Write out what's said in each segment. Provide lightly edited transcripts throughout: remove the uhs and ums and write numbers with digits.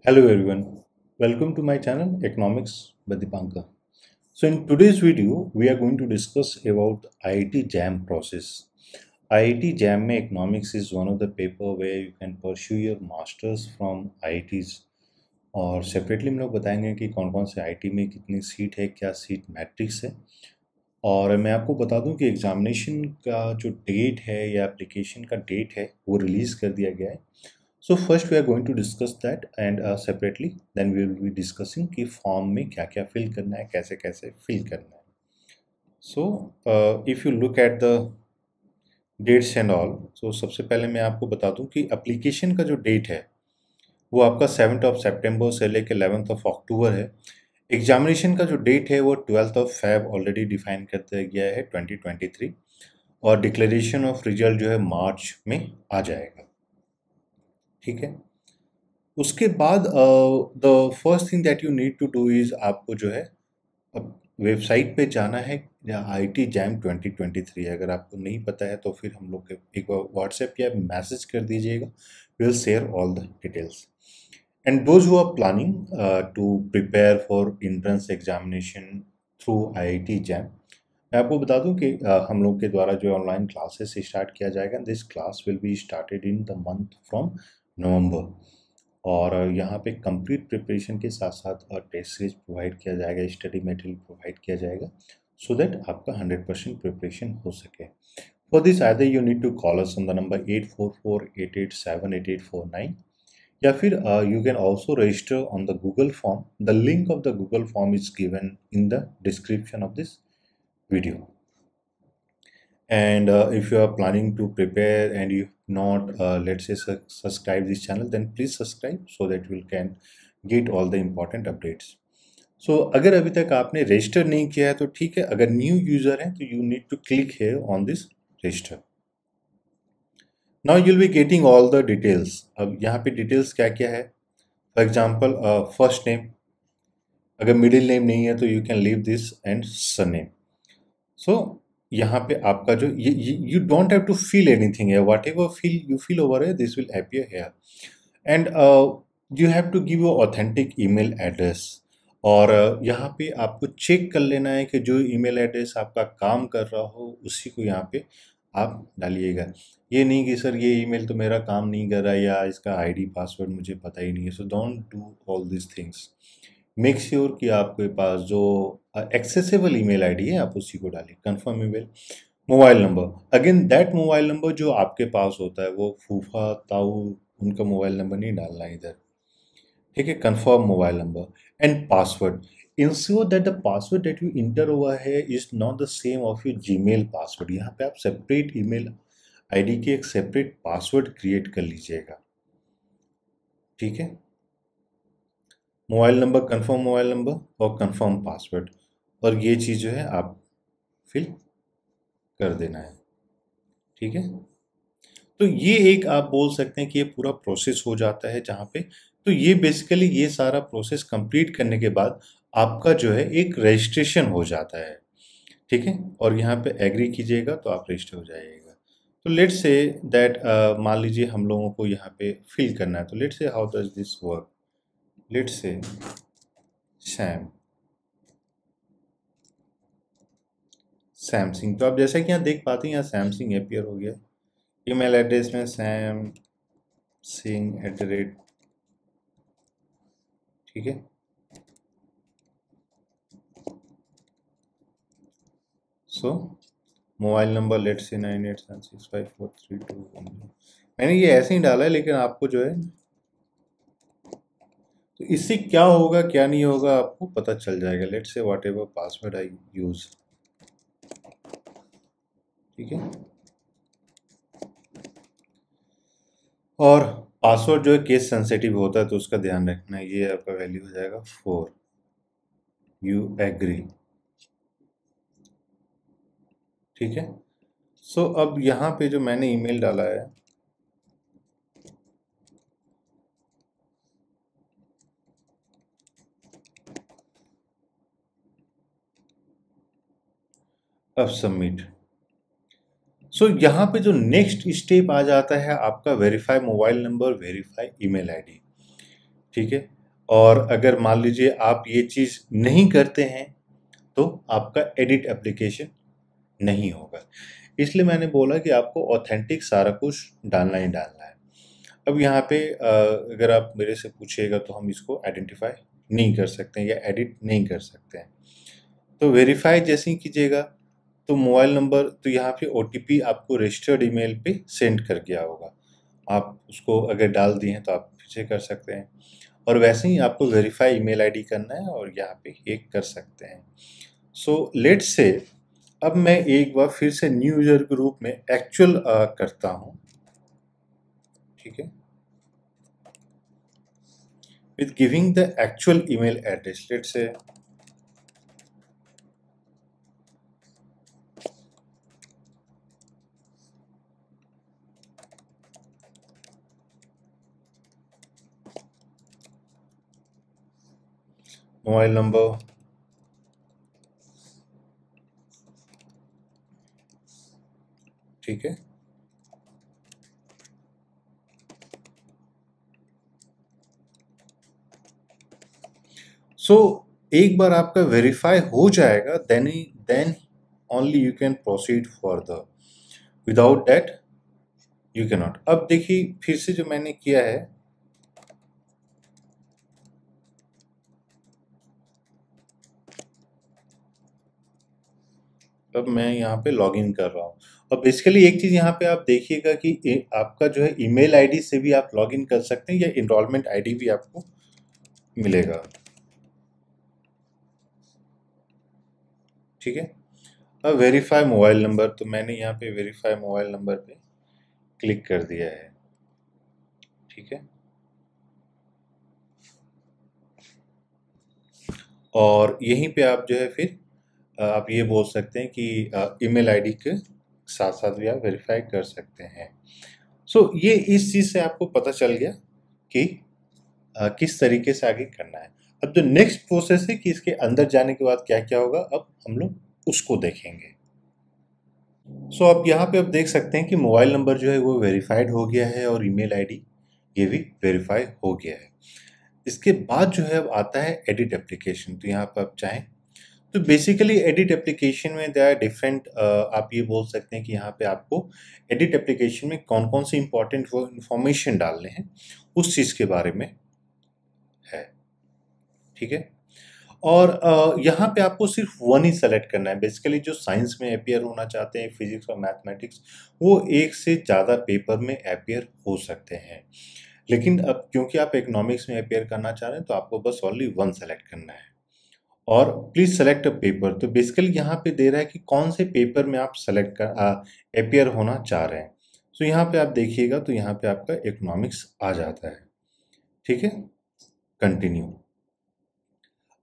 Hello everyone, welcome to my channel Economics by Dipankar. So in today's video, we are going to discuss about IIT JAM process. IIT JAM में Economics is one of the paper where you can pursue your masters from IITs और separately हम लोग बताएंगे कि कौन कौन से IIT में कितनी सीट है, क्या सीट मैट्रिक्स है। और मैं आपको बता दूं कि एग्जामिनेशन का जो डेट है या एप्लीकेशन का डेट है वो रिलीज़ कर दिया गया है। So first we are going to discuss that and separately then we will be discussing कि फॉर्म में क्या क्या फिल करना है, कैसे कैसे फिल करना है। So if you look at the dates and all, so सबसे पहले मैं आपको बता दूं कि एप्लीकेशन का जो डेट है वो आपका 7th ऑफ सितंबर से लेकर 11th ऑफ अक्टूबर है। एग्जामिनेशन का जो डेट है वो 12th of Feb already define कर दिया गया है 2023 और डिक्लेरेशन ऑफ रिजल्ट जो है मार्च में आ जाएगा। ठीक है, उसके बाद the first thing that you need to do is आपको जो है अब वेबसाइट पे जाना है या IIT JAM 2023। अगर आपको नहीं पता है तो फिर हम लोग के एक बार व्हाट्सएप या मैसेज कर दीजिएगा, we will share all the details. And those who are planning to prepare for entrance examination through IIT JAM, मैं आपको बता दूं कि हम लोग के द्वारा जो ऑनलाइन क्लासेस स्टार्ट किया जाएगा, this class will be started in the month from November. और यहाँ पे कंप्लीट प्रिपरेशन के साथ साथ टेस्ट सीरीज प्रोवाइड किया जाएगा, स्टडी मटेरियल प्रोवाइड किया जाएगा सो दैट आपका 100% प्रिपरेशन हो सके। For this either you need to call us on the number 8448878849 या फिर you can also register on the Google form. The link of the Google form is given in the description of this video. And if you are planning to prepare and you not let's say subscribe this channel, then please subscribe so that you can get all the important updates. So अगर अभी तक आपने register नहीं किया है तो ठीक है, अगर न्यू यूजर है तो you need to click here on this register. Now you'll be getting all the details. अब यहाँ पे डिटेल्स क्या क्या है, फॉर एग्जाम्पल फर्स्ट नेम, अगर मिडिल नेम नहीं है तो you can leave this and surname. So यहाँ पे आपका जो you don't have to feel anything है, whatever feel you feel over है this will appear here. And you have to give your authentic email address. और यहाँ पे आपको चेक कर लेना है कि जो ईमेल एड्रेस आपका काम कर रहा हो उसी को यहाँ पे आप डालिएगा। ये नहीं कि सर ये ईमेल तो मेरा काम नहीं कर रहा या इसका आईडी पासवर्ड मुझे पता ही नहीं है। So don't do all this things. Make sure कि आपके पास जो एक्सेसिबल ईमेल आईडी है आप उसी को डालिए। Confirm email, mobile number, again that mobile number जो आपके पास होता है, वो फूफा ताऊ उनका मोबाइल नंबर नहीं डालना है इधर। ठीक है, confirm mobile number and password. Ensure that the password that you inter हुआ है is not the same of your Gmail password. यहाँ पे आप सेपरेट ईमेल आईडी के एक सेपरेट पासवर्ड क्रिएट कर लीजिएगा। ठीक है, mobile number, confirm mobile number और कंफर्म पासवर्ड, और ये चीज़ जो है आप फिल कर देना है। ठीक है, तो ये एक आप बोल सकते हैं कि ये पूरा प्रोसेस हो जाता है जहाँ पे, तो ये बेसिकली ये सारा प्रोसेस कंप्लीट करने के बाद आपका जो है एक रजिस्ट्रेशन हो जाता है। ठीक है, और यहाँ पे एग्री कीजिएगा तो आप रजिस्टर हो जाइएगा। तो लेट्स से दैट मान लीजिए हम लोगों को यहाँ पे फिल करना है, तो let's say how does this work. Let's say Samsung, तो आप जैसा कि यहाँ देख पाते हैं यहाँ सैमसंग अपीयर हो गया। ईमेल एड्रेस में samsing@, ठीक है। सो मोबाइल नंबर लेट्स से 9876543210। मैंने ये ऐसे ही डाला है, लेकिन आपको जो है तो इससे क्या होगा क्या नहीं होगा आपको पता चल जाएगा। Let's say what ever password I use, ठीक है। और पासवर्ड जो है केस सेंसिटिव होता है तो उसका ध्यान रखना है। ये आपका वैल्यू हो जाएगा 4, यू एग्री, ठीक है। सो अब यहाँ पे जो मैंने ईमेल डाला है, अब सबमिट। सो यहाँ पे जो नेक्स्ट स्टेप आ जाता है आपका verify mobile number, verify email ID. ठीक है। और अगर मान लीजिए आप ये चीज़ नहीं करते हैं तो आपका एडिट एप्लीकेशन नहीं होगा। इसलिए मैंने बोला कि आपको ऑथेंटिक सारा कुछ डालना ही डालना है। अब यहाँ पे अगर आप मेरे से पूछिएगा तो हम इसको आइडेंटिफाई नहीं कर सकते हैं या एडिट नहीं कर सकते हैं। तो वेरीफाई जैसे ही कीजिएगा तो मोबाइल नंबर, तो यहाँ पे ओटीपी आपको रजिस्टर्ड ईमेल पे सेंड कर गया होगा। आप उसको अगर डाल दिए हैं तो आप फिर से कर सकते हैं, और वैसे ही आपको वेरीफाई ईमेल आईडी करना है और यहाँ पे एक कर सकते हैं। सो लेट्स से अब मैं एक बार फिर से न्यू यूजर के रूप में एक्चुअल करता हूँ, ठीक है, with giving the actual email address. Let's say mobile number, ठीक है। सो एक बार आपका वेरीफाई हो जाएगा, then only you can proceed further, without that you can not. अब देखिए फिर से जो मैंने किया है, अब मैं यहाँ पे लॉग इन कर रहा हूँ। और बेसिकली एक चीज़ यहाँ पे आप देखिएगा कि आपका जो है ईमेल आईडी से भी आप लॉग इन कर सकते हैं या इनरोलमेंट आईडी भी आपको मिलेगा, ठीक है। अब वेरीफाई मोबाइल नंबर, तो मैंने यहाँ पे वेरीफाई मोबाइल नंबर पे क्लिक कर दिया है, ठीक है। और यहीं पे आप जो है फिर आप ये बोल सकते हैं कि ईमेल आईडी के साथ साथ भी आप वेरीफाई कर सकते हैं। सो ये इस चीज़ से आपको पता चल गया कि किस तरीके से आगे करना है। अब जो नेक्स्ट प्रोसेस है कि इसके अंदर जाने के बाद क्या क्या होगा, अब हम लोग उसको देखेंगे। सो अब यहाँ पे आप देख सकते हैं कि मोबाइल नंबर जो है वो वेरीफाइड हो गया है और ईमेल आईडी ये भी वेरीफाई हो गया है। इसके बाद जो है अब आता है एडिट एप्लीकेशन। तो यहाँ पर आप चाहें तो बेसिकली एडिट एप्लीकेशन में देयर आर डिफरेंट, आप ये बोल सकते हैं कि यहाँ पे आपको एडिट एप्लीकेशन में कौन कौन सी इंपॉर्टेंट वो इन्फॉर्मेशन डालने हैं उस चीज़ के बारे में है, ठीक है। और यहाँ पे आपको सिर्फ वन ही सेलेक्ट करना है। बेसिकली जो साइंस में अपियर होना चाहते हैं, फिजिक्स और मैथमेटिक्स, वो एक से ज़्यादा पेपर में अपियर हो सकते हैं। लेकिन अब क्योंकि आप इकोनॉमिक्स में अपियर करना चाह रहे हैं तो आपको बस ओनली वन सेलेक्ट करना है। और प्लीज सेलेक्ट अ पेपर, तो बेसिकली यहाँ पे दे रहा है कि कौन से पेपर में आप सेलेक्ट कर अपियर होना चाह रहे हैं। तो यहाँ पे आप देखिएगा तो यहाँ पे आपका इकोनॉमिक्स आ जाता है, ठीक है। कंटिन्यू।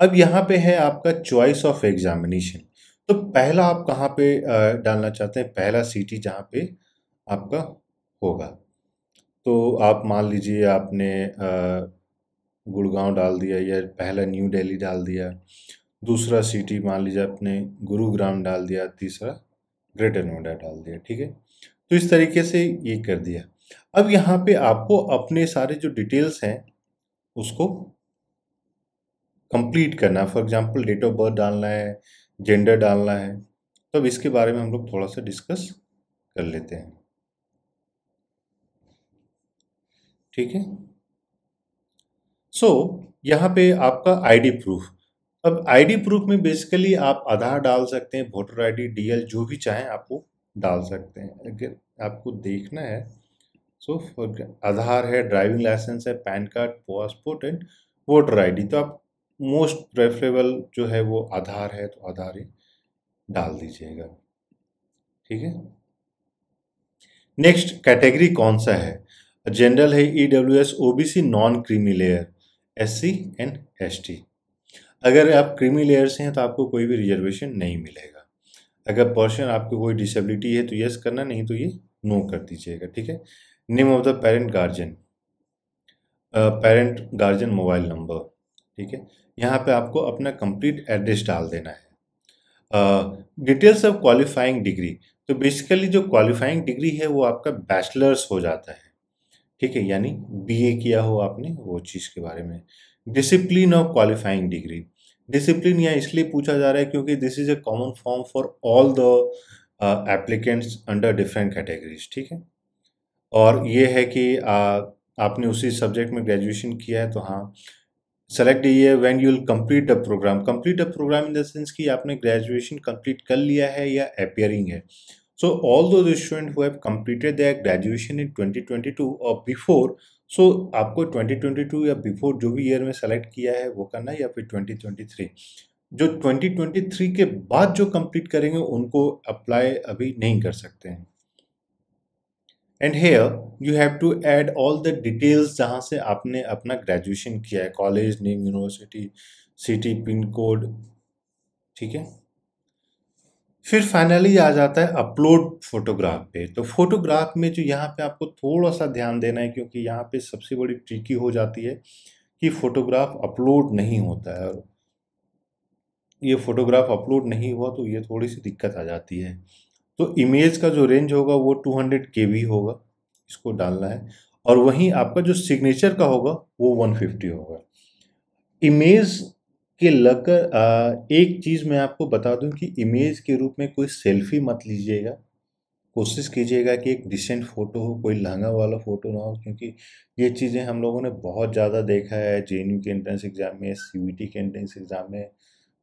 अब यहाँ पे है आपका चॉइस ऑफ एग्जामिनेशन। तो पहला आप कहाँ पे डालना चाहते हैं, पहला सिटी जहाँ पे आपका होगा। तो आप मान लीजिए आपने गुड़गांव डाल दिया या पहला न्यू दिल्ली डाल दिया, दूसरा सिटी मान लीजिए आपने गुरुग्राम डाल दिया, तीसरा ग्रेटर नोएडा डाल दिया, ठीक है। तो इस तरीके से ये कर दिया। अब यहाँ पे आपको अपने सारे जो डिटेल्स हैं उसको कंप्लीट करना है। For example date of birth डालना है, जेंडर डालना है। तो अब इसके बारे में हम लोग थोड़ा सा डिस्कस कर लेते हैं, ठीक है। सो यहाँ पे आपका आईडी प्रूफ। अब आईडी प्रूफ में बेसिकली आप आधार डाल सकते हैं, वोटर आईडी, डीएल, जो भी चाहें आप वो डाल सकते हैं। अगर आपको देखना है सो आधार है, ड्राइविंग लाइसेंस है, pan card, passport and voter ID. तो आप मोस्ट प्रेफरेबल जो है वो आधार है तो आधार ही डाल दीजिएगा, ठीक है। नेक्स्ट कैटेगरी कौन सा है, जनरल है, EWS, OBC, non creamy layer, SC and ST. अगर आप क्रीमी लेयर से हैं तो आपको कोई भी रिजर्वेशन नहीं मिलेगा। अगर पर्सन आपको कोई डिसेबिलिटी है तो यस करना, नहीं तो ये नो कर दीजिएगा, ठीक है। Name of the parent guardian, parent guardian mobile number, ठीक है। यहाँ पे आपको अपना कंप्लीट एड्रेस डाल देना है। डिटेल्स ऑफ क्वालिफाइंग डिग्री, तो बेसिकली जो क्वालिफाइंग डिग्री है वो आपका बैचलर्स हो जाता है, ठीक है, यानी बीए किया हो आपने वो चीज़ के बारे में। Discipline of qualifying degree, discipline यहाँ इसलिए पूछा जा रहा है क्योंकि this is a common form for all the applicants under different categories, ठीक है। और ये है कि आपने उसी सब्जेक्ट में ग्रेजुएशन किया है तो हाँ, सेलेक्ट ये when you will complete the program, complete the program in the sense कि आपने ग्रेजुएशन कंप्लीट कर लिया है या अपियरिंग है। So all those students who have completed their graduation in 2022 or before, so आपको 2022 या before जो भी ईयर में सेलेक्ट किया है वो करना है, या फिर 2023। जो 2023 के बाद जो कंप्लीट करेंगे उनको अप्लाई अभी नहीं कर सकते हैं। And here you have to add all the details जहाँ से आपने अपना ग्रेजुएशन किया है, college name, university, city, pin code, ठीक है। फिर फाइनली आ जाता है अपलोड फोटोग्राफ पे। तो फोटोग्राफ में जो यहाँ पे आपको थोड़ा सा ध्यान देना है क्योंकि यहाँ पे सबसे बड़ी ट्रिकी हो जाती है कि फोटोग्राफ अपलोड नहीं होता है, और ये फोटोग्राफ अपलोड नहीं हुआ तो ये थोड़ी सी दिक्कत आ जाती है। तो इमेज का जो रेंज होगा वो 200 KB होगा, इसको डालना है। और वहीं आपका जो सिग्नेचर का होगा वो 150 होगा। इमेज के लगकर एक चीज़ मैं आपको बता दूं कि इमेज के रूप में कोई सेल्फी मत लीजिएगा। कोशिश कीजिएगा कि एक डिसेंट फ़ोटो हो, कोई लहंगा वाला फ़ोटो ना हो, क्योंकि ये चीज़ें हम लोगों ने बहुत ज़्यादा देखा है जेएनयू के एंट्रेंस एग्ज़ाम में, सीयूईटी के एंट्रेंस एग्ज़ाम में।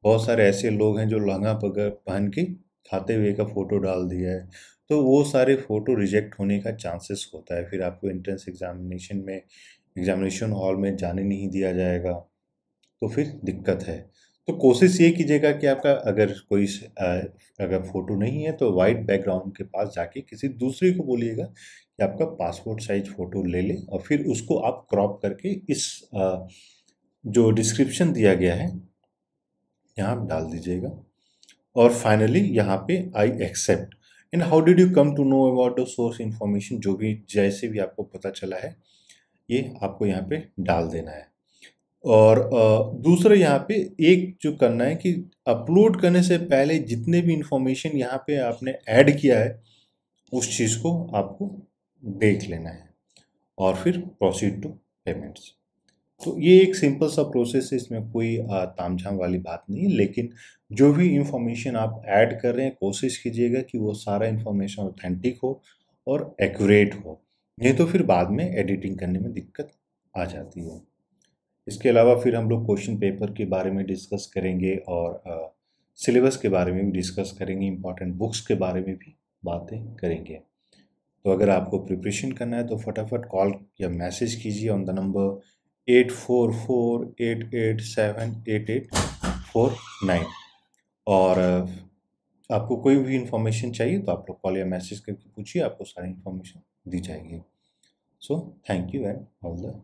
बहुत सारे ऐसे लोग हैं जो लहंगा पहन के खाते हुए का फ़ोटो डाल दिया है, तो वो सारे फ़ोटो रिजेक्ट होने का चांसेस होता है। फिर आपको एंट्रेंस एग्जामिनेशन हॉल में जाने नहीं दिया जाएगा, तो फिर दिक्कत है। तो कोशिश ये कीजिएगा कि आपका अगर अगर फ़ोटो नहीं है तो वाइट बैकग्राउंड के पास जाके किसी दूसरे को बोलिएगा कि आपका पासपोर्ट साइज फ़ोटो ले ले, और फिर उसको आप क्रॉप करके इस जो डिस्क्रिप्शन दिया गया है यहाँ आप डाल दीजिएगा। और फाइनली यहाँ पे I accept. And how did you come to know about the source information, जो भी जैसे भी आपको पता चला है ये आपको यहाँ पे डाल देना है। और दूसरा यहाँ पे एक जो करना है कि अपलोड करने से पहले जितने भी इंफॉर्मेशन यहाँ पे आपने ऐड किया है उस चीज़ को आपको देख लेना है, और फिर प्रोसीड टू पेमेंट्स। तो ये एक सिंपल सा प्रोसेस है, इसमें कोई तामझाम वाली बात नहीं है। लेकिन जो भी इंफॉर्मेशन आप ऐड कर रहे हैं कोशिश कीजिएगा कि वो सारा इंफॉर्मेशन ऑथेंटिक हो और एक्यूरेट हो, नहीं तो फिर बाद में एडिटिंग करने में दिक्कत आ जाती है। इसके अलावा फिर हम लोग क्वेश्चन पेपर के बारे में डिस्कस करेंगे, और सिलेबस के बारे में भी डिस्कस करेंगे, इम्पॉर्टेंट बुक्स के बारे में भी बातें करेंगे। तो अगर आपको प्रिपरेशन करना है तो फटाफट कॉल या मैसेज कीजिए ऑन द नंबर 8448878849। और आपको कोई भी इंफॉर्मेशन चाहिए तो आप लोग कॉल या मैसेज करके पूछिए, आपको सारी इंफॉर्मेशन दी जाएगी। So thank you and all the